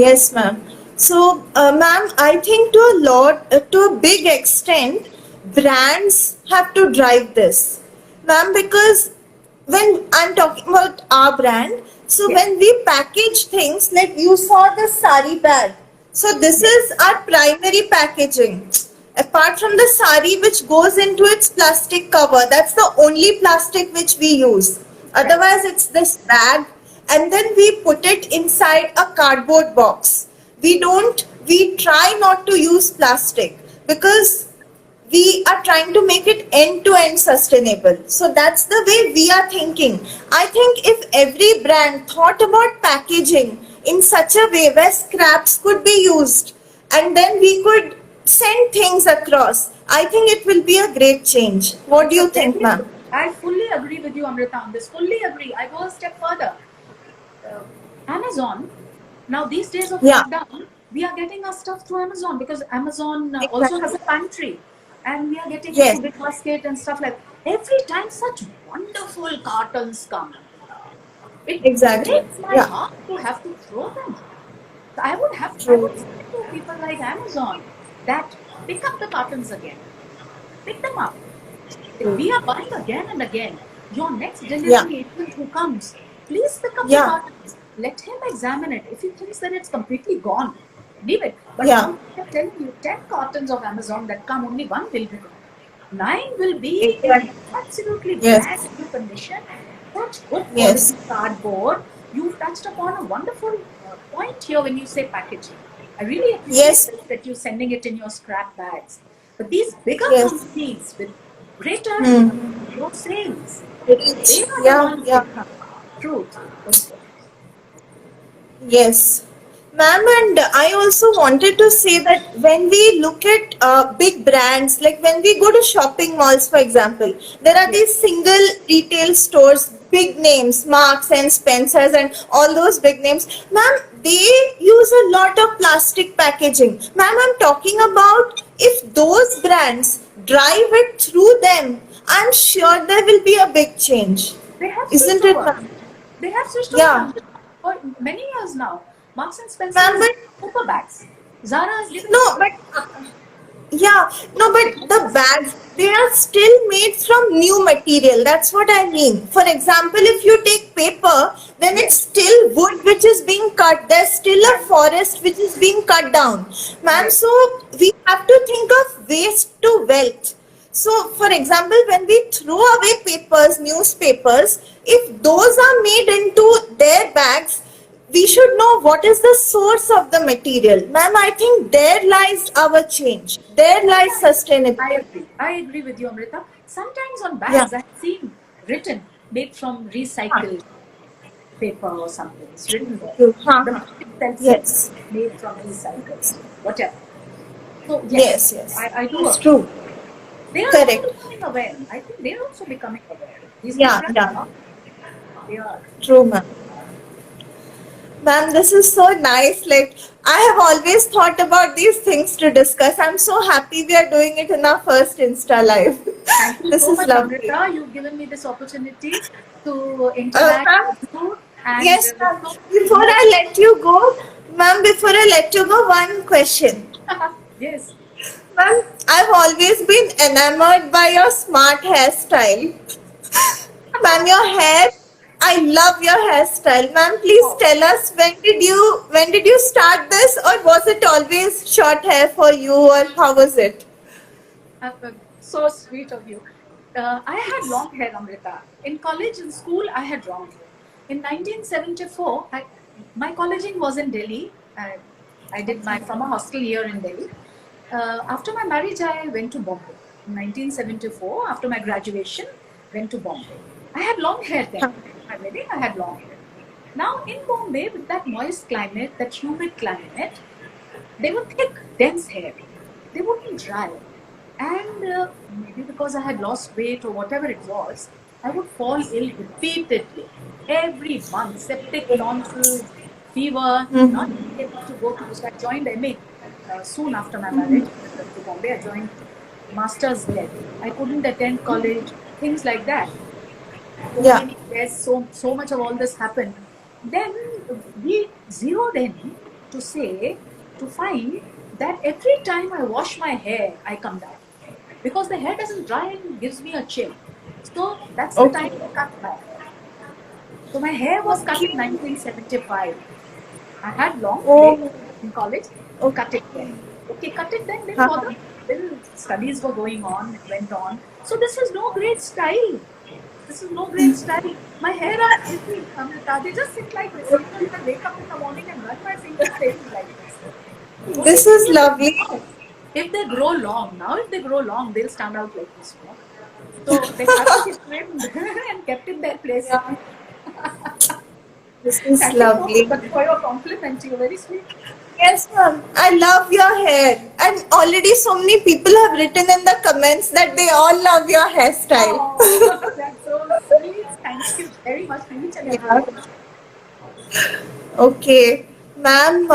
A: Yes, ma'am. So, ma'am, I think to a big extent, brands have to drive this, ma'am, because when I'm talking about our brand, so
B: Yes.
A: when we package things, like you saw the sari bag, so this
B: Yes.
A: is our primary packaging. Apart from the sari which goes into its plastic cover, that's the only plastic which we use.
B: Right.
A: Otherwise, it's this bag, and then we put it inside a cardboard box. We try not to use plastic because we are trying to make it end to end sustainable. So that's the way we are thinking. I think if every brand thought about packaging in such a way where scraps could be used, and then we could send things across. I think it will be a great change. What do
B: It's a
A: you think,
B: very
A: ma'am?
B: good. I fully agree with you, Amrita, on this. Fully agree. I go a step further. Amazon, now these days of
A: Yeah,
B: lockdown, we are getting our stuff through Amazon because Amazon also has
A: exactly.
B: a pantry, and we are getting it
A: Yes,
B: through Big Basket and stuff like. Every time such wonderful cartons come, it
A: exactly.
B: breaks my
A: Yeah,
B: heart to have to throw them. So I
A: true.
B: would say to people like Amazon that pick up the cartons again, pick them up. We are buying again and again. Your next
A: Yeah,
B: delivery agent who comes, please pick up the
A: yeah,
B: cartons. Let him examine it. If he thinks that it's completely gone, leave it. But
A: yeah,
B: now I'm telling you, 10 cartons of Amazon that come, only one will be gone. Nine will be in
A: exactly.
B: absolutely brand
A: Yes,
B: new condition. Such good quality
A: yes,
B: cardboard. You've touched upon a wonderful point here when you say packaging. I really appreciate
A: yes,
B: this, that you're sending it in your scrap bags. But these bigger
A: yes.
B: companies with greater
A: Hmm.
B: sales, they
A: Rich.
B: are the
A: Yeah,
B: ones
A: yeah.
B: that come. Truth.
A: Yes, ma'am, and I also wanted to say that when we look at big brands, like when we go to shopping malls, for example, there are
B: Yes.
A: these single retail stores, big names, Marks and Spencers, and all those big names. Ma'am, they use a lot of plastic packaging. Ma'am, I'm talking about if those brands drive it through them, I'm sure there will be a big change.
B: They have switched
A: Isn't it,
B: over.
A: ma'am?
B: They have switched over
A: Yeah,
B: for many years now. Marks and Spencer
A: ma'am,
B: is
A: but
B: giving paper bags. Zara is giving
A: no, but yeah, no,
B: plastic
A: but the
B: bags.
A: bags, they are still made from new material. That's what I mean. For example, if you take paper, then it's
B: Yes,
A: still wood which is being cut. There's still a
B: right,
A: forest which is being cut down. Ma'am,
B: correct.
A: so we have to think of waste to wealth. So, for example, when we throw away papers, newspapers, if those are made into their bags, we should know what is the source of the material. Ma'am, I think there lies our change. There lies
B: Sometimes I
A: sustainability.
B: agree. I agree with you, Amrita. Sometimes on
A: Yeah.
B: bags I've seen written made from
A: Huh.
B: recycled paper or something. It's written
A: True,
B: there.
A: true. Huh,
B: The
A: huh.
B: bag itself says
A: Yes.
B: made from recycled, whatever. So yes,
A: Yes, yes.
B: I do
A: It's
B: agree.
A: true.
B: They are also
A: Correct.
B: becoming aware. I think they are also becoming aware. These big
A: Yeah,
B: brands
A: yeah.
B: are. They are.
A: True, ma'am. Ma'am, this is so nice. Like, I have always thought about these things to discuss. I'm so happy we are doing it in our first Insta Live.
B: Thank you
A: This
B: so
A: is
B: much,
A: lovely.
B: Amrita. You've given me this opportunity to interact
A: Ma'am,
B: with you and
A: yes,
B: with
A: ma'am.
B: so many
A: Before
B: more.
A: I let you go, ma'am, before I let you go, one question.
B: Yes.
A: Ma'am, I've always been enamored by your smart hairstyle. Ma'am, your hair, I love your hairstyle. Ma'am, please
B: Oh,
A: tell us when did you start this, or was it always short hair for you, or how was it?
B: so sweet of you. I had long hair, Amrita. In college and school, I had long hair. In 1974, my colleging was in Delhi. I did my from a hostel year in Delhi. After my marriage, I went to Bombay. In 1974, after my graduation, went to Bombay. I had long hair then. My wedding, I had long hair. Now in Bombay, with that moist climate, that humid climate, they were thick, dense hair. They wouldn't dry. And maybe because I had lost weight or whatever it was, I would fall ill repeatedly. Every month, septic tonsils, fever, not able to go to. So I joined MA soon after my marriage. I went to Bombay. I joined masters there. I couldn't attend college, things like that. So
A: Yeah.
B: many tests, so much of all this happened. Then we zeroed in to say, to find that every time I wash my hair, I come down because the hair doesn't dry and gives me a chill. So that's the time
A: Okay.
B: to cut my hair. So my hair was cut in
A: Okay.
B: 1975. I had long hair
A: Oh.
B: in college, cut it then.
A: Okay.
B: Okay, cut it then, didn't
A: Huh.
B: bother. Still, studies were going on, it went on. So this is no great style. This is no great style. My hair are healthy, Amrita. They just sit like this. Even if I wake up in the morning and run my fingers, they be like this. Only
A: This
B: thing
A: is
B: is
A: lovely.
B: now, if they grow long, they'll stand out like this, you know. So they have to be trimmed and kept in their place.
A: Yeah. This is
B: Thank you
A: lovely.
B: for your compliment. You're very sweet.
A: Yes, ma'am. I love your hair. And already so many people have written in the comments that they all love your hairstyle.
B: Oh, that's so sweet. Thank you very much. Each and
A: Yeah.
B: everyone.
A: Okay. Ma'am,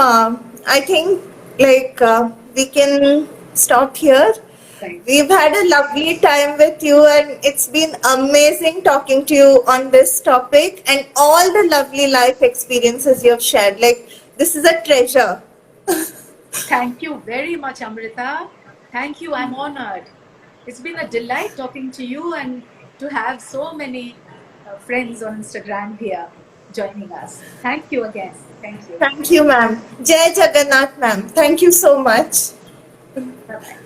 A: I think we can stop here.
B: Thank you.
A: We've had a lovely time with you, and it's been amazing talking to you on this topic and all the lovely life experiences you've shared. Like, this is a treasure.
B: Thank you very much, Amrita. Thank you. I'm honored. It's been a delight talking to you and to have so many friends on Instagram here joining us. Thank you again. Thank you.
A: Thank you, ma'am. Jai Jagannath, ma'am. Thank you so much.
B: Bye bye.